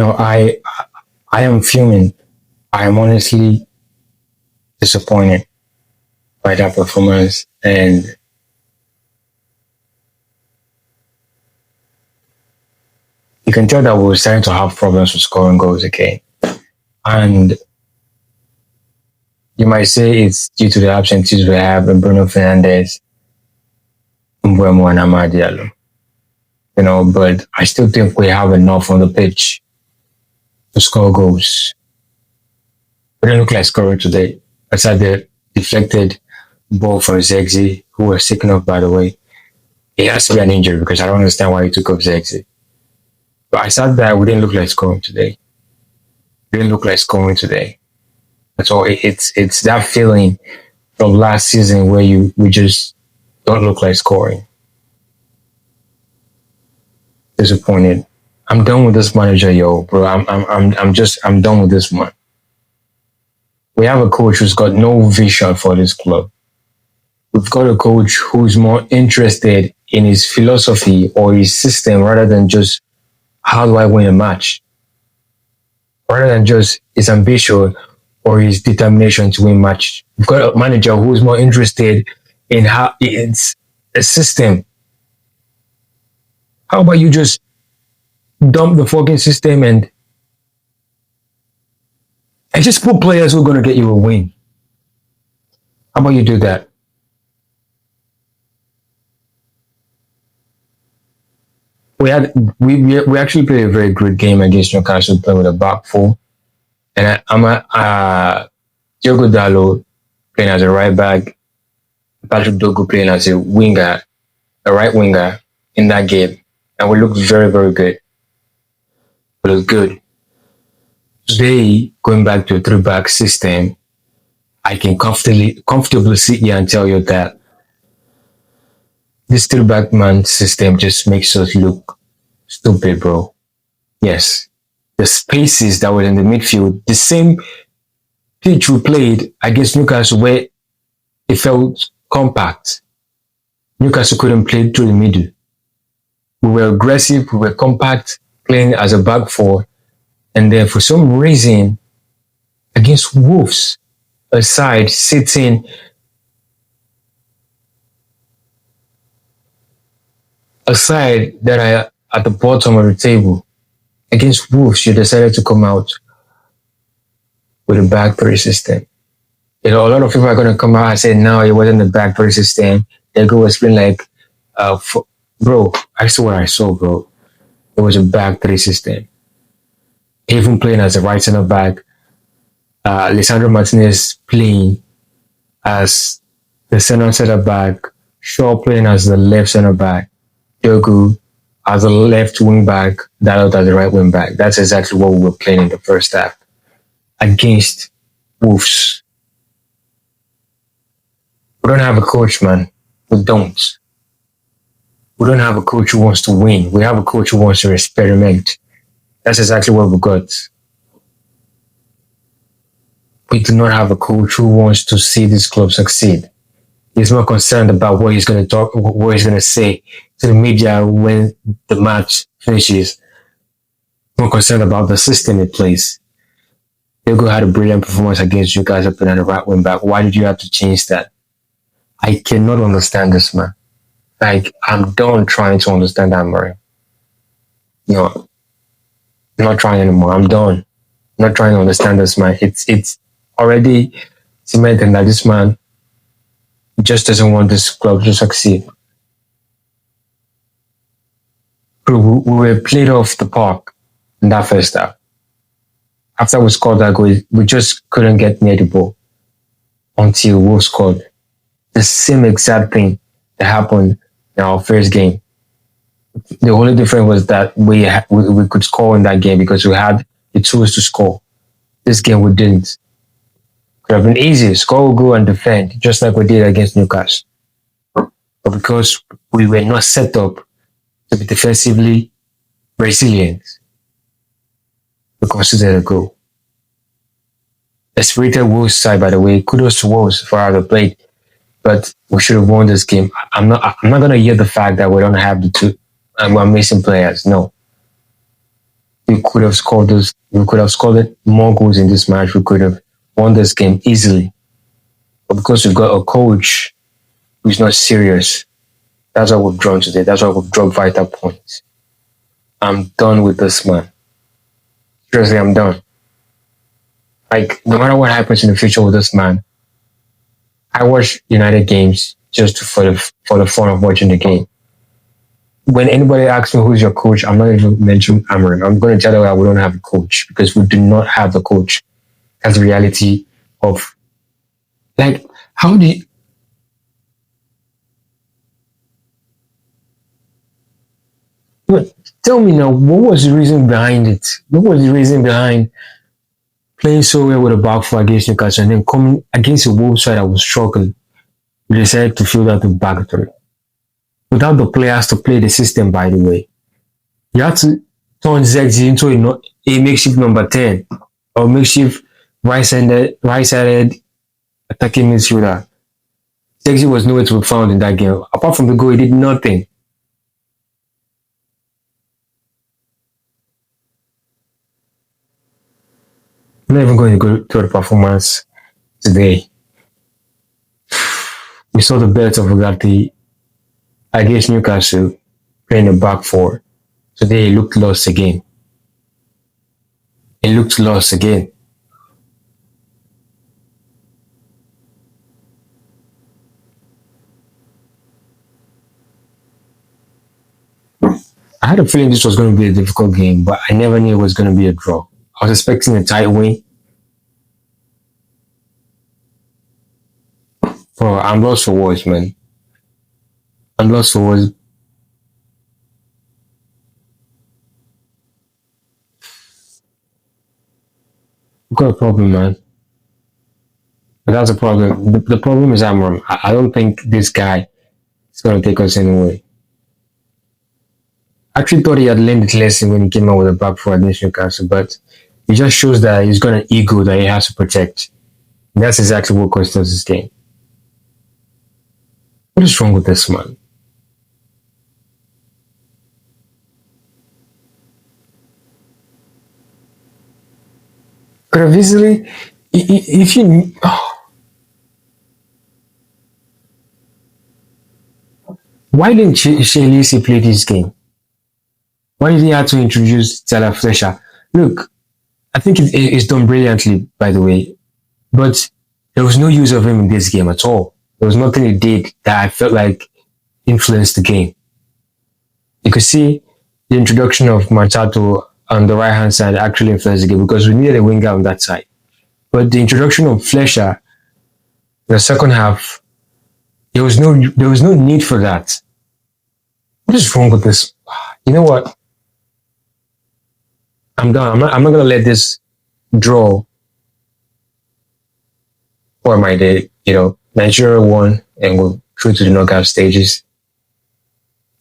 I am fuming. I am honestly disappointed by that performance, and you can tell that we were starting to have problems with scoring goals again. And you might say it's due to the absentees we have in Bruno Fernandes, Mbeumo, and Amad Diallo. But I still think we have enough on the pitch to score goals. We didn't look like scoring today. Aside the deflected ball from Zegzi, who was sick enough, by the way. It has to be an injury because I don't understand why he took off Zegzi. But aside that, we didn't look like scoring today. We didn't look like scoring today. That's all. It's that feeling from last season where we just don't look like scoring. Disappointed. I'm done with this manager, bro. I'm done with this one. We have a coach who's got no vision for this club. We've got a coach who's more interested in his philosophy or his system rather than just how do I win a match? Rather than just his ambition or his determination to win match. We've got a manager who's more interested in how it's a system. How about you just dump the fucking system and just put players who are going to get you a win? How about you do that? We actually played a very good game against Newcastle, playing with a back four, and Diogo Dalot playing as a right back, Patrick Dorgu playing as a winger, a right winger in that game, and we looked very, very good. It was good. Today, going back to a three-back system, I can comfortably sit here and tell you that this three-back man system just makes us look stupid, bro. Yes. The spaces that were in the midfield, the same pitch we played against Newcastle where it felt compact. Newcastle couldn't play through the middle. We were aggressive, we were compact, playing as a back four. And then for some reason, against Wolves, a side sitting that are at the bottom of the table, against Wolves, you decided to come out with a back three system. A lot of people are going to come out and say, no, it wasn't the back three system. They go explain like, bro, I saw what I saw, bro. It was a back three system. Even playing as a right center back, Lisandro Martinez playing as the center back, Shaw playing as the left center back, Dorgu as the left wing back, Dalot as the right wing back. That's exactly what we were playing in the first half against Wolves. We don't have a coach, man. We don't. We don't have a coach who wants to win. We have a coach who wants to experiment. That's exactly what we got. We do not have a coach who wants to see this club succeed. He's more concerned about what he's going to say to the media when the match finishes. More concerned about the system he plays. Dorgu had a brilliant performance against you guys up in the right wing back. Why did you have to change that? I cannot understand this, man. Like, I'm done trying to understand that, Murray. I'm not trying anymore. I'm done. I'm not trying to understand this, man. It's already cemented that this man just doesn't want this club to succeed. We were played off the park in that first half. After we scored that goal, we just couldn't get near the ball until we scored. The same exact thing that happened in our first game. The only difference was that we could score in that game because we had the tools to score. This game we didn't. Could have been easy, score, go and defend, just like we did against Newcastle. But because we were not set up to be defensively resilient, we considered a goal. The spirited Wolves side, by the way, kudos to Wolves for how they played, but we should have won this game. I'm not going to hear the fact that we don't have the two and we're missing players. No. We could have scored those. We could have scored more goals in this match. We could have won this game easily. But because we've got a coach who's not serious, that's why we've drawn today. That's why we've dropped vital points. I'm done with this man. Seriously, I'm done. Like, no matter what happens in the future with this man, I watch United games just for the fun of watching the game. When anybody asks me who's your coach, I'm not even mentioning Amarin. I'm going to tell them that we don't have a coach because we do not have the coach. That's the reality of, like, how do you, but tell me now, what was the reason behind it? What was the reason behind playing so well with a back four against Newcastle and then coming against a Wolves side that was struggling? We decided to field out the back three without the players to play the system, by the way. You had to turn Zexi into a makeshift number 10 or makeshift right-sided attacking midfielder. Zexi was nowhere to be found in that game. Apart from the goal, he did nothing. I'm not even going to go to the performance today. We saw the best of Ugarte against Newcastle playing the back four. Today he looked lost again. He looked lost again. I had a feeling this was going to be a difficult game, but I never knew it was going to be a draw. I was expecting a tight win. Bro, I'm lost for words, man. I'm lost for words. I've got a problem, man. But that's a problem. The problem is I'm wrong. I don't think this guy is going to take us anywhere. I actually thought he had learned his lesson when he came out with a back four against Newcastle, but it just shows that he's got an ego that he has to protect. And that's exactly what cost us this game. What is wrong with this man? Could have easily, if you, why didn't Chelsea play this game? Why did he have to introduce Tyler Fletcher? Look, I think it's done brilliantly, by the way, but there was no use of him in this game at all. There was nothing he did that I felt like influenced the game. You could see the introduction of Martato on the right hand side actually influenced the game because we needed a winger on that side. But the introduction of Fletcher in the second half, there was no need for that. What is wrong with this? You know what? I'm done. I'm not gonna let this draw or my day. Nigeria won and we're through to the knockout stages.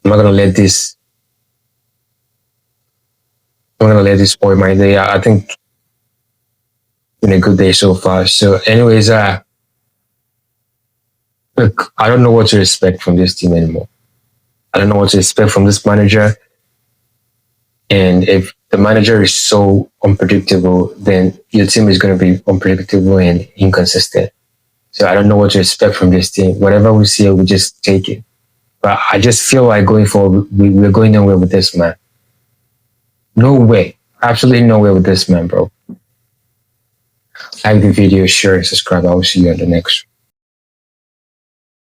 I'm not gonna let this. I'm not gonna let this spoil my day. I think it's been a good day so far. So, anyways, look, I don't know what to expect from this team anymore. I don't know what to expect from this manager. And if the manager is so unpredictable, then your team is going to be unpredictable and inconsistent. So I don't know what to expect from this team. Whatever we see, we just take it. But I just feel like going forward, we're going nowhere with this man. No way. Absolutely nowhere with this man, bro. Like the video, share, and subscribe. I will see you on the next one.